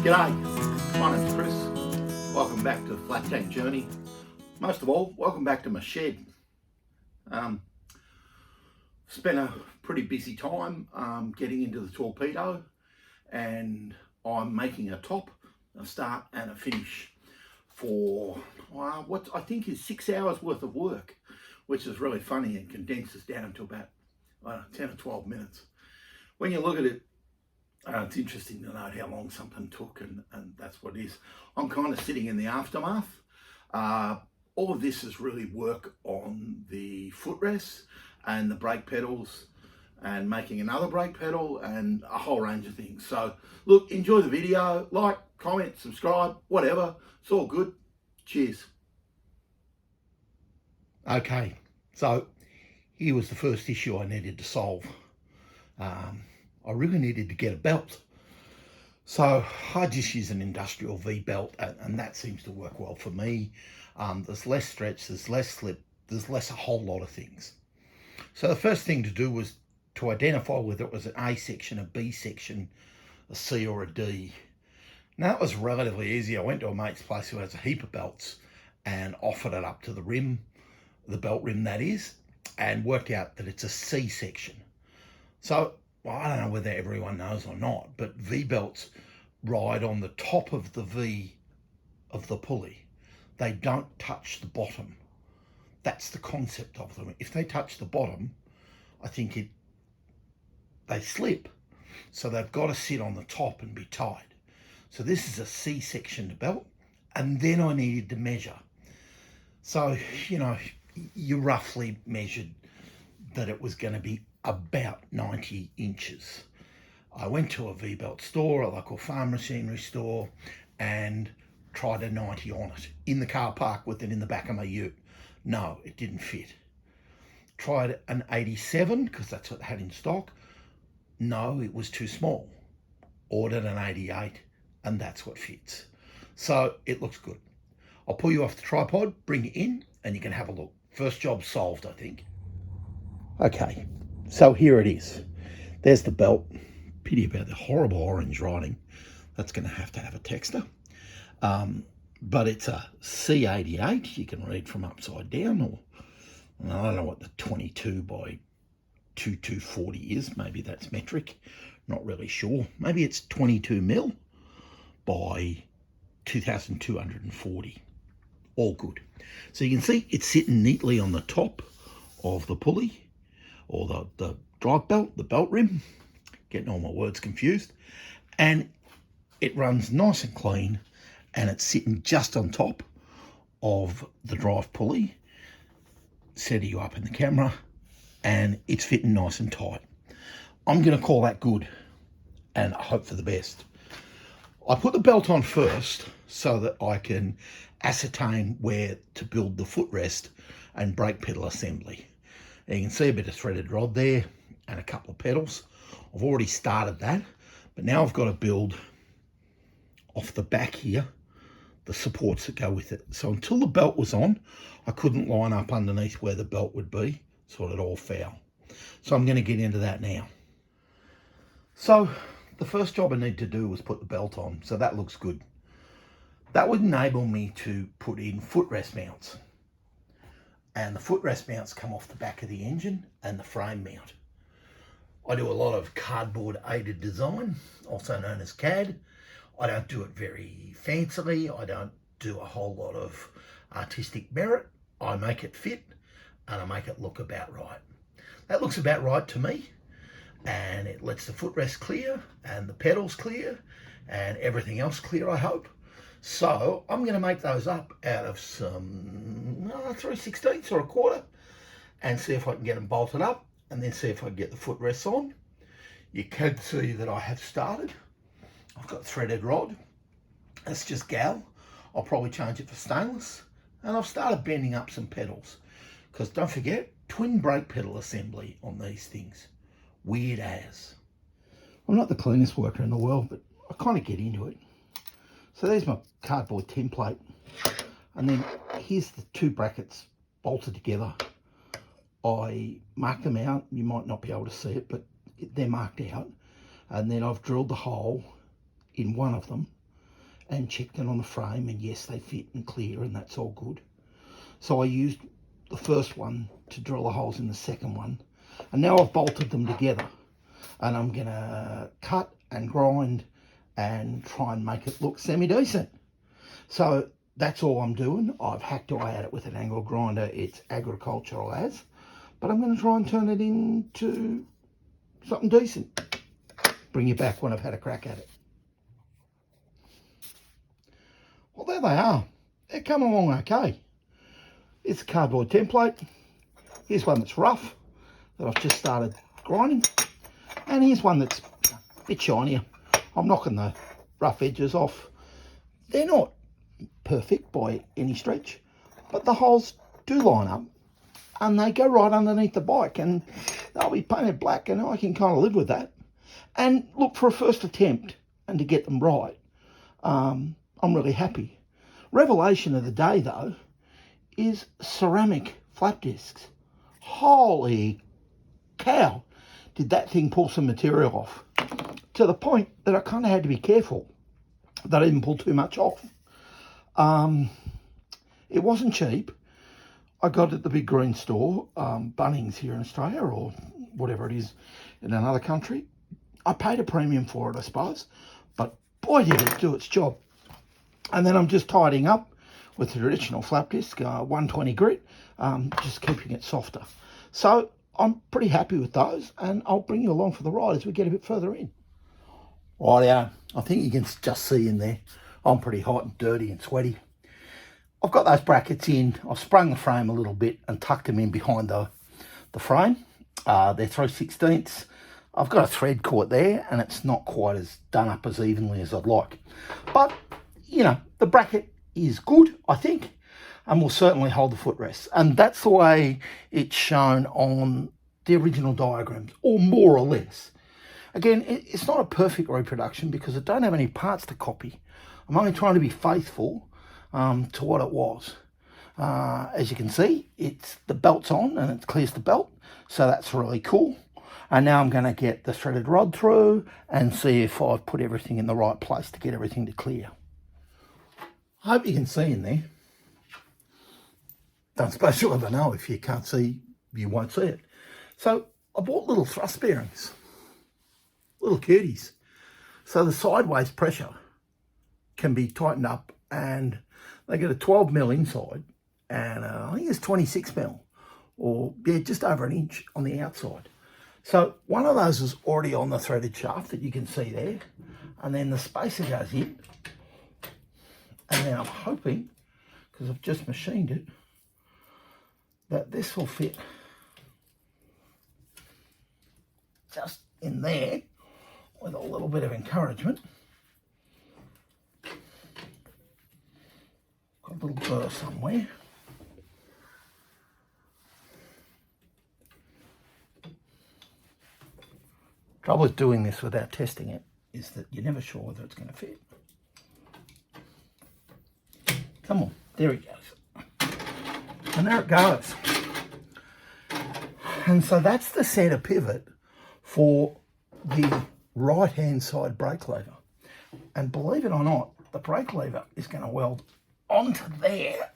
G'day, my name's Chris. Welcome back to the Flat Tank Journey. Most of all, welcome back to my shed. Spent a pretty busy time getting into the Torpedo, and I'm making a top, a start and a finish for what I think is 6 hours worth of work, which is really funny and condenses down to about 10 or 12 minutes. When you look at it, it's interesting to note how long something took, and that's what it is. I'm kind of sitting in the aftermath. All of this is really work on the footrests and the brake pedals and making another brake pedal and a whole range of things. So look, enjoy the video, like, comment, subscribe, whatever. It's all good. Cheers. Okay, so here was the first issue I needed to solve. I really needed to get a belt. So I just use an industrial V belt, and that seems to work well for me. There's less stretch, there's less slip, there's less a whole lot of things. So the first thing to do was to identify whether it was an A section, a B section, a C or a D. Now that was relatively easy. I went to a mate's place who has a heap of belts and offered it up to the rim, the belt rim that is, and worked out that it's a C section. So well, I don't know whether everyone knows or not, but V belts ride on the top of the V of the pulley. They don't touch the bottom. That's the concept of them. If they touch the bottom, I think they slip. So they've got to sit on the top and be tight. So this is a C section belt, and then I needed to measure. So, you roughly measured that it was going to be about 90 inches. I went to a V-belt store, a local farm machinery store, and tried a 90 on it in the car park with it in the back of my ute. No, it didn't fit. Tried an 87 because that's what they had in stock. No, it was too small. Ordered an 88, and that's what fits. So it looks good. I'll pull you off the tripod, bring it in, and you can have a look. First job solved, I think. Okay. So here it is. There's the belt. Pity about the horrible orange writing. That's going to have a texture. But it's a C88. You can read from upside down, or I don't know what the 22 by 2240 is. Maybe that's metric. Not really sure. Maybe it's 22 mil by 2240. All good. So you can see it's sitting neatly on the top of the pulley, or the drive belt, the belt rim, getting all my words confused, and it runs nice and clean, and it's sitting just on top of the drive pulley, setting you up in the camera, and it's fitting nice and tight. I'm going to call that good, and I hope for the best. I put the belt on first so that I can ascertain where to build the footrest and brake pedal assembly. And you can see a bit of threaded rod there and a couple of pedals. I've already started that, but now I've got to build off the back here the supports that go with it. So until the belt was on, I couldn't line up underneath where the belt would be, so it all fell. So I'm going to get into that now. So the first job I need to do was put the belt on, so that looks good. That would enable me to put in footrest mounts. And the footrest mounts come off the back of the engine and the frame mount. I do a lot of cardboard aided design, also known as CAD. I don't do it very fancily. I don't do a whole lot of artistic merit. I make it fit and I make it look about right. That looks about right to me, and it lets the footrest clear and the pedals clear and everything else clear, I hope. So I'm going to make those up out of some 3/16 or a quarter and see if I can get them bolted up, and then see if I can get the footrests on. You can see that I have started. I've got threaded rod. It's just gal. I'll probably change it for stainless. And I've started bending up some pedals, because don't forget, twin brake pedal assembly on these things. Weird as. I'm not the cleanest worker in the world, but I kind of get into it. So there's my cardboard template, and then here's the two brackets bolted together. I marked them out. You might not be able to see it, but they're marked out. And then I've drilled the hole in one of them and checked it on the frame, and yes, they fit and clear, and that's all good. So I used the first one to drill the holes in the second one, and now I've bolted them together, and I'm gonna cut and grind and try and make it look semi-decent. So that's all I'm doing. I've hacked away at it with an angle grinder. It's agricultural as, but I'm going to try and turn it into something decent. Bring you back when I've had a crack at it. Well, there they are. They're coming along okay. It's a cardboard template. Here's one that's rough that I've just started grinding. And here's one that's a bit shinier. I'm knocking the rough edges off. They're not perfect by any stretch, but the holes do line up and they go right underneath the bike, and they'll be painted black, and I can kind of live with that. And look, for a first attempt and to get them right, I'm really happy. Revelation of the day though is ceramic flap discs. Holy cow, did that thing pull some material off, to the point that I kind of had to be careful that I didn't pull too much off. It wasn't cheap. I got it at the big green store, Bunnings here in Australia, or whatever it is in another country. I paid a premium for it, I suppose, but boy did it do its job. And then I'm just tidying up with the traditional flap disc, 120 grit, just keeping it softer. So I'm pretty happy with those, and I'll bring you along for the ride as we get a bit further in. Rightio, I think you can just see in there, I'm pretty hot and dirty and sweaty. I've got those brackets in. I've sprung the frame a little bit and tucked them in behind the frame. They're 3/16. I've got a thread caught there, and it's not quite as done up as evenly as I'd like. But, you know, the bracket is good, I think, and will certainly hold the footrests. And that's the way it's shown on the original diagrams, or more or less. Again, it's not a perfect reproduction because I don't have any parts to copy. I'm only trying to be faithful to what it was. As you can see, the belt's on and it clears the belt, so that's really cool. And now I'm going to get the threaded rod through and see if I've put everything in the right place to get everything to clear. I hope you can see in there. Don't suppose you'll ever know. If you can't see, you won't see it. So I bought little thrust bearings, little cuties. So the sideways pressure can be tightened up, and they get a 12 mil inside, and I think it's 26 mil, or yeah, just over an inch on the outside. So one of those is already on the threaded shaft that you can see there, and then the spacer goes in, and then I'm hoping, because I've just machined it, that this will fit just in there with a little bit of encouragement. Got a little burr somewhere. Trouble with doing this without testing it is that you're never sure whether it's going to fit. Come on, there it goes. And there it goes. And so that's the centre pivot for the right-hand side brake lever. And believe it or not, the brake lever is going to weld onto there.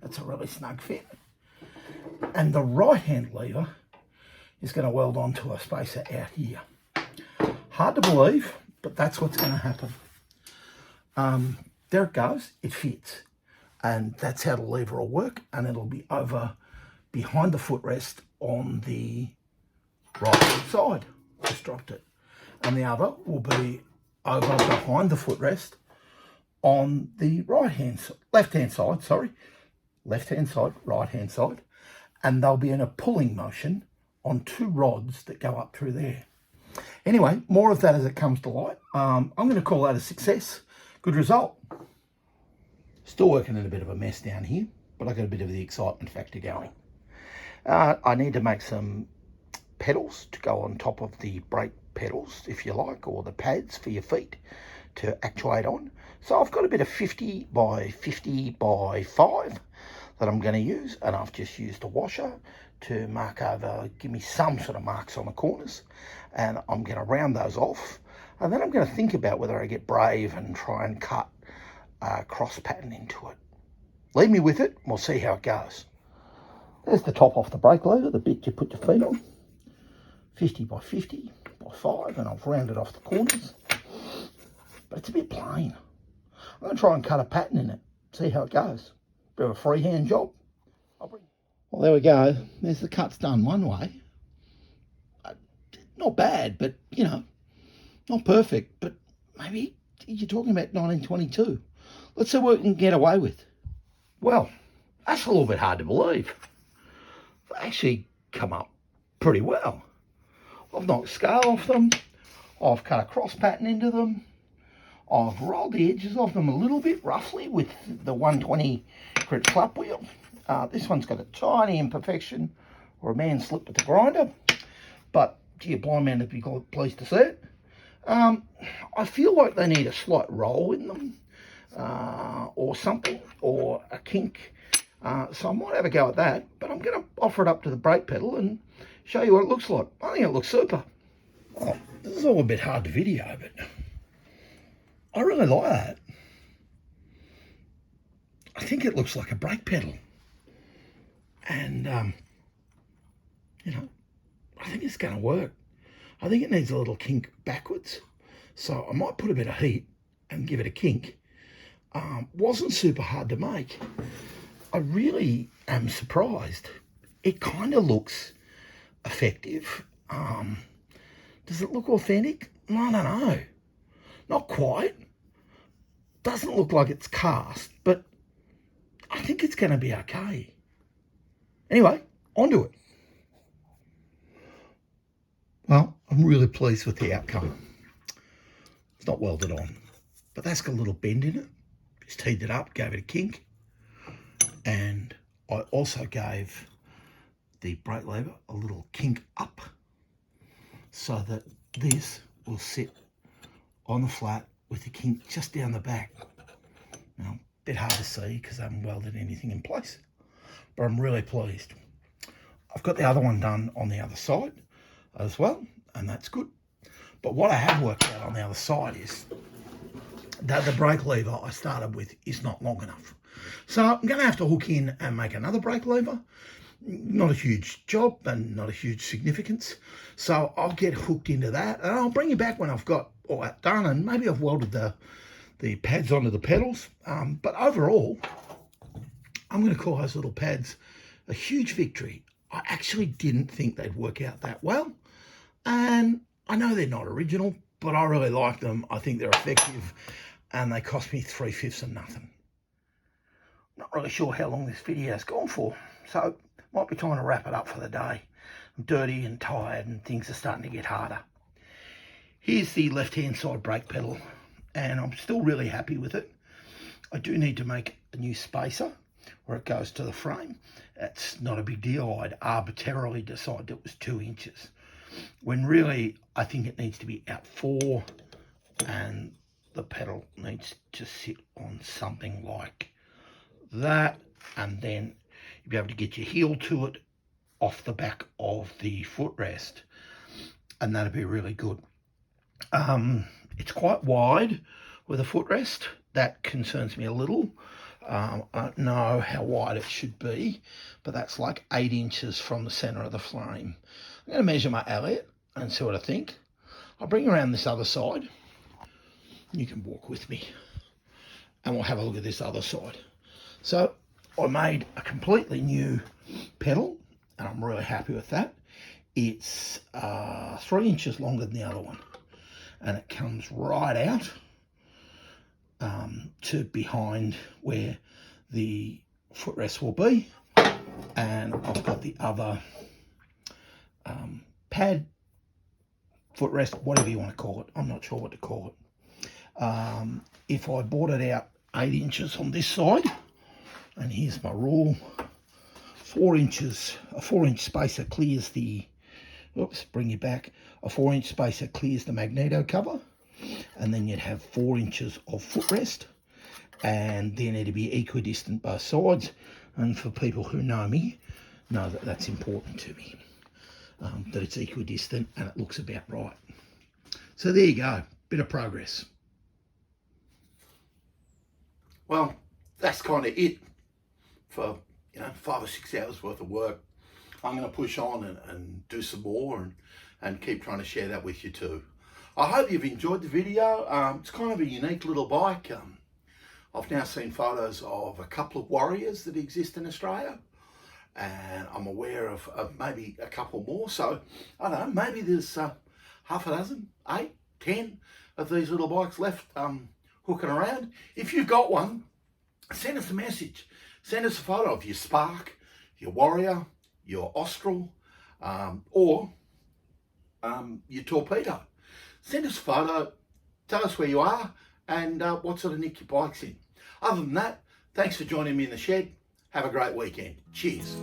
That's a really snug fit. And the right-hand lever is going to weld onto a spacer out here. Hard to believe, but that's what's going to happen. There it goes. It fits. And that's how the lever will work. And it'll be over behind the footrest on the right-hand side. Just dropped it. And the other will be over behind the footrest on the left-hand side, right-hand side. And they'll be in a pulling motion on two rods that go up through there. Anyway, more of that as it comes to light. I'm going to call that a success. Good result. Still working in a bit of a mess down here, but I got a bit of the excitement factor going. I need to make some pedals to go on top of the brake pedals, if you like, or the pads for your feet to actuate on. So I've got a bit of 50 by 50 by 5 that I'm going to use, and I've just used a washer to mark over, give me some sort of marks on the corners, and I'm going to round those off, and then I'm going to think about whether I get brave and try and cut cross pattern into it. Leave me with it, we'll see how it goes. There's the top off the brake lever, the bit you put your feet on. 50 by 50 by 5, and I've rounded off the corners. But it's a bit plain. I'm going to try and cut a pattern in it, see how it goes. Bit of a freehand job. Well, there we go. There's the cuts done one way. Not bad, but, you know, not perfect. But maybe you're talking about 1922. Let's see what we can get away with. Well, that's a little bit hard to believe. They actually come up pretty well. I've knocked scale off them. I've cut a cross pattern into them. I've rolled the edges of them a little bit roughly with the 120 grit flap wheel. This one's got a tiny imperfection or a man slip with the grinder, but gee, a blind man would be pleased to see it. I feel like they need a slight roll in them or something, or a kink. So I might have a go at that, but I'm going to offer it up to the brake pedal and show you what it looks like. I think it looks super. Oh, this is all a bit hard to video, but I really like that. I think it looks like a brake pedal. And, you know, I think it's going to work. I think it needs a little kink backwards. So I might put a bit of heat and give it a kink. Wasn't super hard to make. I really am surprised. It kind of looks effective. Does it look authentic? I don't know. Not quite. Doesn't look like it's cast, but I think it's going to be okay. Anyway, onto it. Well, I'm really pleased with the outcome. It's not welded on, but that's got a little bend in it. Just teed it up, gave it a kink. And I also gave the brake lever a little kink up so that this will sit on the flat with the kink just down the back. Now, a bit hard to see because I haven't welded anything in place, but I'm really pleased. I've got the other one done on the other side as well, and that's good. But what I have worked out on the other side is that the brake lever I started with is not long enough. So I'm going to have to hook in and make another brake lever. Not a huge job and not a huge significance. So I'll get hooked into that, and I'll bring you back when I've got all that done, and maybe I've welded the pads onto the pedals. But overall, I'm going to call those little pads a huge victory. I actually didn't think they'd work out that well. And I know they're not original, but I really like them. I think they're effective, and they cost me 3/5 of nothing. Not really sure how long this video has gone for, so might be time to wrap it up for the day. I'm dirty and tired, and things are starting to get harder. Here's the left-hand side brake pedal, and I'm still really happy with it. I do need to make a new spacer where it goes to the frame. That's not a big deal. I'd arbitrarily decided it was 2 inches, when really I think it needs to be out 4, and the pedal needs to sit on something like that, and then you'll be able to get your heel to it off the back of the footrest, and that'd be really good. It's quite wide with a footrest. That concerns me a little. I don't know how wide it should be, but that's like 8 inches from the center of the frame. I'm going to measure my Elliot and see what I think. I'll bring around this other side. You can walk with me, and we'll have a look at this other side. So I made a completely new pedal, and I'm really happy with that. It's 3 inches longer than the other one, and it comes right out to behind where the footrest will be. And I've got the other pad, footrest, whatever you want to call it. I'm not sure what to call it. If I bought it out 8 inches on this side, and here's my rule, 4 inches, a 4-inch spacer clears the, oops, bring you back, a 4-inch spacer clears the magneto cover, and then you'd have 4 inches of footrest, and then it'd be equidistant both sides. And for people who know me, know that that's important to me, that it's equidistant and it looks about right. So there you go, bit of progress. Well, that's kind of it for 5 or 6 hours worth of work. I'm going to push on and do some more and keep trying to share that with you too. I hope you've enjoyed the video. It's kind of a unique little bike. I've now seen photos of a couple of Warriors that exist in Australia, and I'm aware of maybe a couple more. So I don't know, maybe there's half a dozen, 8, 10 of these little bikes left hooking around. If you've got one, send us a message. Send us a photo of your Spark, your Warrior, your Austral, or your Torpedo. Send us a photo, tell us where you are and what sort of nick your bike's in. Other than that, thanks for joining me in the shed. Have a great weekend. Cheers.